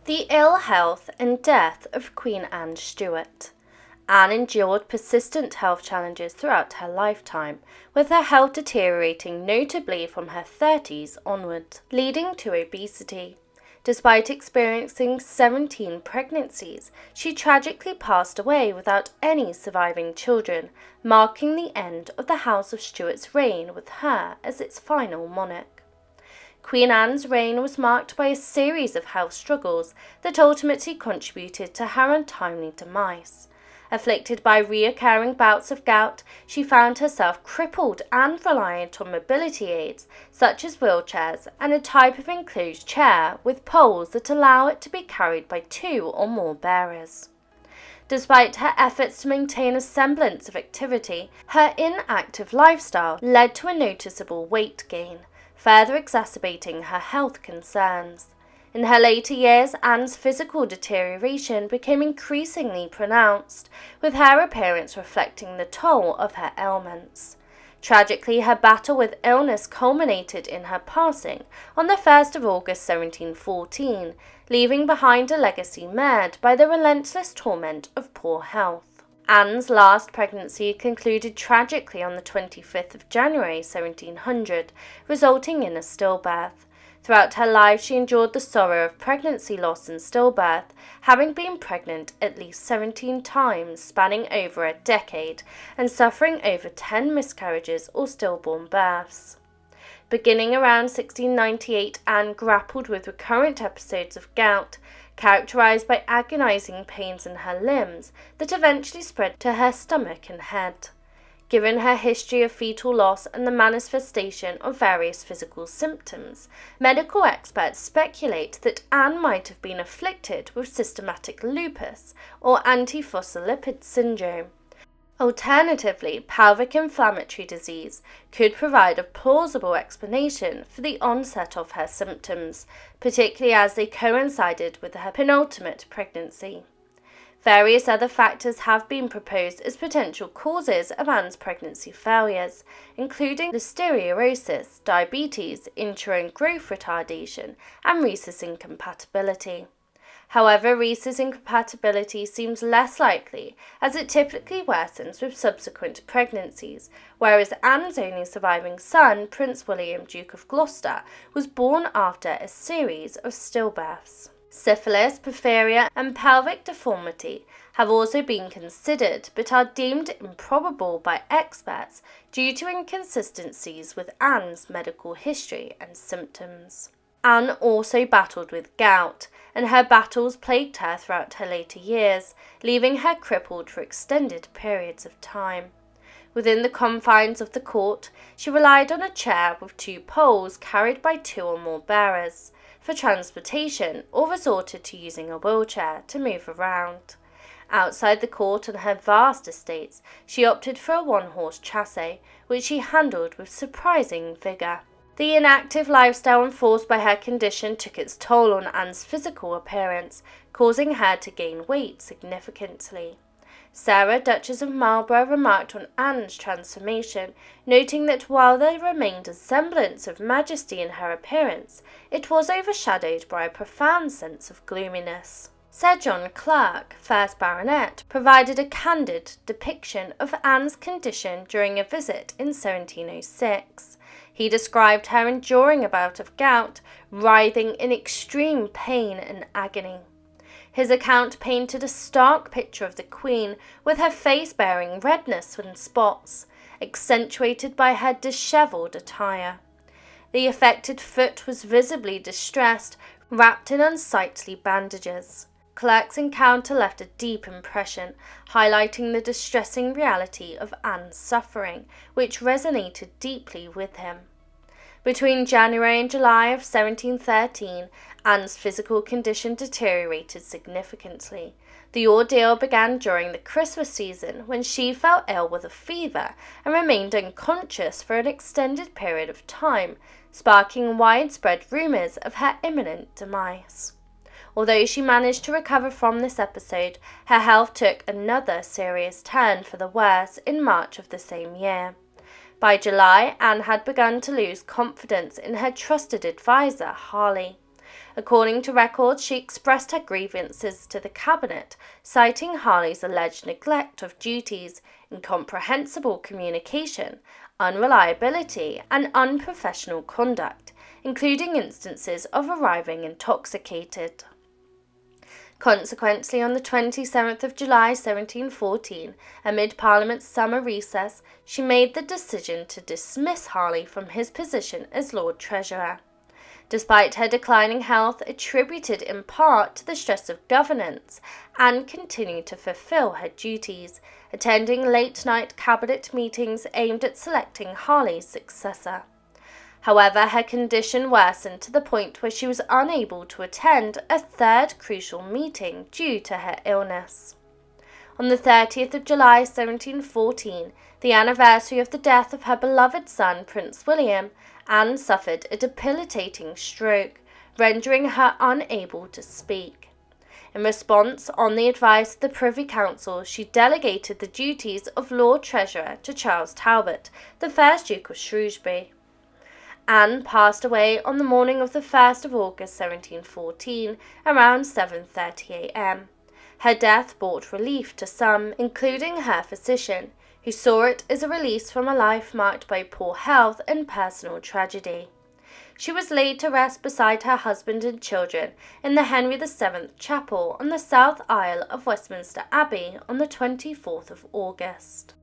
The ill health and death of Queen Anne Stuart. Anne endured persistent health challenges throughout her lifetime, with her health deteriorating notably from her 30s onwards, leading to obesity. Despite experiencing 17 pregnancies, she tragically passed away without any surviving children, marking the end of the House of Stuart's reign with her as its final monarch. Queen Anne's reign was marked by a series of health struggles that ultimately contributed to her untimely demise. Afflicted by recurring bouts of gout, she found herself crippled and reliant on mobility aids such as wheelchairs and a type of enclosed chair with poles that allow it to be carried by 2 or more bearers. Despite her efforts to maintain a semblance of activity, her inactive lifestyle led to a noticeable weight gain, further exacerbating her health concerns. In her later years, Anne's physical deterioration became increasingly pronounced, with her appearance reflecting the toll of her ailments. Tragically, her battle with illness culminated in her passing on the 1st of August 1714, leaving behind a legacy marred by the relentless torment of poor health. Anne's last pregnancy concluded tragically on the 25th of January 1700, resulting in a stillbirth. Throughout her life she endured the sorrow of pregnancy loss and stillbirth, having been pregnant at least 17 times spanning over a decade and suffering over 10 miscarriages or stillborn births. Beginning around 1698, Anne grappled with recurrent episodes of gout, characterized by agonizing pains in her limbs that eventually spread to her stomach and head. Given her history of fetal loss and the manifestation of various physical symptoms, medical experts speculate that Anne might have been afflicted with systematic lupus or antiphospholipid syndrome. Alternatively, pelvic inflammatory disease could provide a plausible explanation for the onset of her symptoms, particularly as they coincided with her penultimate pregnancy. Various other factors have been proposed as potential causes of Anne's pregnancy failures, including listeriosis, diabetes, intrauterine growth retardation, and rhesus incompatibility. However, rhesus incompatibility seems less likely, as it typically worsens with subsequent pregnancies, whereas Anne's only surviving son, Prince William, Duke of Gloucester, was born after a series of stillbirths. Syphilis, porphyria, and pelvic deformity have also been considered, but are deemed improbable by experts due to inconsistencies with Anne's medical history and symptoms. Anne also battled with gout, and her battles plagued her throughout her later years, leaving her crippled for extended periods of time. Within the confines of the court, she relied on a chair with 2 poles carried by 2 or more bearers for transportation, or resorted to using a wheelchair to move around. Outside the court on her vast estates, she opted for a 1-horse chassis, which she handled with surprising vigour. The inactive lifestyle enforced by her condition took its toll on Anne's physical appearance, causing her to gain weight significantly. Sarah, Duchess of Marlborough, remarked on Anne's transformation, noting that while there remained a semblance of majesty in her appearance, it was overshadowed by a profound sense of gloominess. Sir John Clarke, 1st Baronet, provided a candid depiction of Anne's condition during a visit in 1706. He described her enduring a bout of gout, writhing in extreme pain and agony. His account painted a stark picture of the Queen, with her face bearing redness and spots, accentuated by her dishevelled attire. The affected foot was visibly distressed, wrapped in unsightly bandages. Clarke's encounter left a deep impression, highlighting the distressing reality of Anne's suffering, which resonated deeply with him. Between January and July of 1713, Anne's physical condition deteriorated significantly. The ordeal began during the Christmas season, when she fell ill with a fever and remained unconscious for an extended period of time, sparking widespread rumours of her imminent demise. Although she managed to recover from this episode, her health took another serious turn for the worse in March of the same year. By July, Anne had begun to lose confidence in her trusted advisor, Harley. According to records, she expressed her grievances to the cabinet, citing Harley's alleged neglect of duties, incomprehensible communication, unreliability, and unprofessional conduct, including instances of arriving intoxicated. Consequently, on the 27th of July 1714, amid Parliament's summer recess, she made the decision to dismiss Harley from his position as Lord Treasurer. Despite her declining health, attributed in part to the stress of governance, Anne continued to fulfill her duties, attending late-night cabinet meetings aimed at selecting Harley's successor. However, her condition worsened to the point where she was unable to attend a third crucial meeting due to her illness. On the 30th of July 1714, the anniversary of the death of her beloved son Prince William, Anne suffered a debilitating stroke, rendering her unable to speak. In response, on the advice of the Privy Council, she delegated the duties of Lord Treasurer to Charles Talbot, the 1st Duke of Shrewsbury. Anne passed away on the morning of the 1st of August 1714, around 7:30 a.m. Her death brought relief to some, including her physician, who saw it as a release from a life marked by poor health and personal tragedy. She was laid to rest beside her husband and children in the Henry VII Chapel on the south aisle of Westminster Abbey on the 24th of August.